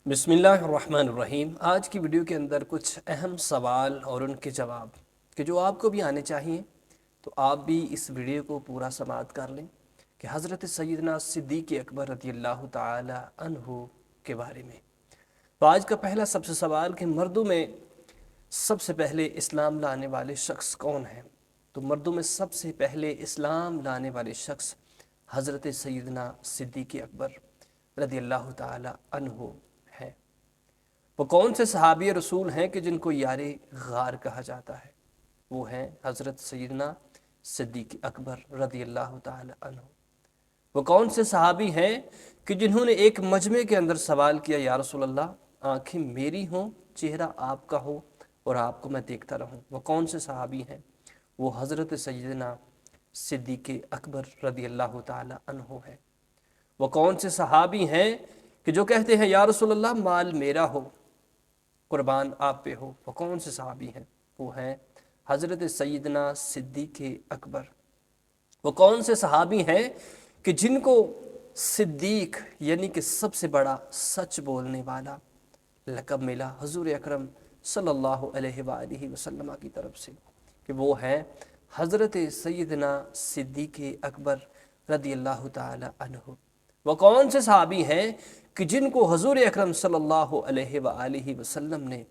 بسم اللہ الرحمن الرحیم۔ آج کی ویڈیو کے اندر کچھ اہم سوال اور ان کے جواب کہ جو آپ کو بھی آنے چاہیے، تو آپ بھی اس ویڈیو کو پورا سماعت کر لیں کہ حضرت سیدنا صدیق اکبر رضی اللہ تعالی عنہ کے بارے میں۔ تو آج کا پہلا سب سے سوال کہ مردوں میں سب سے پہلے اسلام لانے والے شخص کون ہیں؟ تو مردوں میں سب سے پہلے اسلام لانے والے شخص حضرت سیدنا صدیق اکبر رضی اللہ تعالی عنہ ہے۔ وہ کون سے صحابی رسول ہیں کہ جن کو یار غار کہا جاتا ہے؟ وہ ہیں حضرت سیدنا صدیق اکبر رضی اللہ تعالی عنہ۔ وہ کون سے صحابی ہیں کہ جنہوں نے ایک مجمع کے اندر سوال کیا، یا رسول اللہ آنکھیں میری ہوں، چہرہ آپ کا ہو اور آپ کو میں دیکھتا رہوں؟ وہ کون سے صحابی ہیں؟ وہ حضرت سیدنا صدیق اکبر رضی اللہ تعالی عنہ ہے۔ وہ کون سے صحابی ہیں کہ جو کہتے ہیں یا رسول اللہ مال میرا ہو، قربان آپ پہ ہو؟ وہ کون سے صحابی ہیں؟ وہ ہیں حضرت سیدنا صدیق اکبر۔ وہ کون سے صحابی ہیں کہ جن کو صدیق یعنی کہ سب سے بڑا سچ بولنے والا لقب ملا حضور اکرم صلی اللہ علیہ وآلہ وسلم کی طرف سے، کہ وہ ہیں حضرت سیدنا صدیق اکبر رضی اللہ تعالی عنہ۔ وہ کون سے صحابی ہیں کہ جن کو حضور اکرم صلی اللہ علیہ وآلہ وسلم نے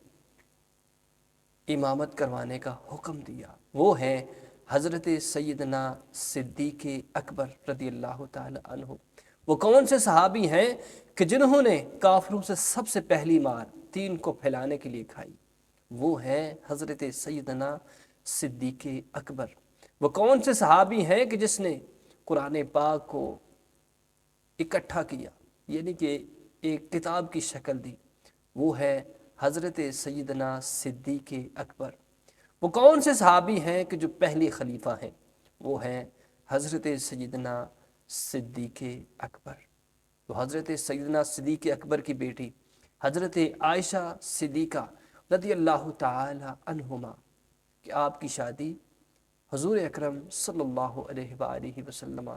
امامت کروانے کا حکم دیا؟ وہ ہیں حضرت سیدنا صدیق اکبر رضی اللہ تعالی عنہ۔ وہ کون سے صحابی ہیں کہ جنہوں نے کافروں سے سب سے پہلی مار دین کو پھیلانے کے لیے کھائی؟ وہ ہیں حضرت سیدنا صدیق اکبر۔ وہ کون سے صحابی ہیں کہ جس نے قرآن پاک کو اکٹھا کیا، یعنی کہ ایک کتاب کی شکل دی؟ وہ ہے حضرت سیدنا صدیق اکبر۔ وہ کون سے صحابی ہیں کہ جو پہلے خلیفہ ہیں؟ وہ ہیں حضرت سیدنا صدیق اکبر۔ تو حضرت سیدنا صدیق اکبر کی بیٹی حضرت عائشہ صدیقہ رضی اللہ تعالی عنہما کہ آپ کی شادی حضور اکرم صلی اللہ علیہ وآلہ وسلم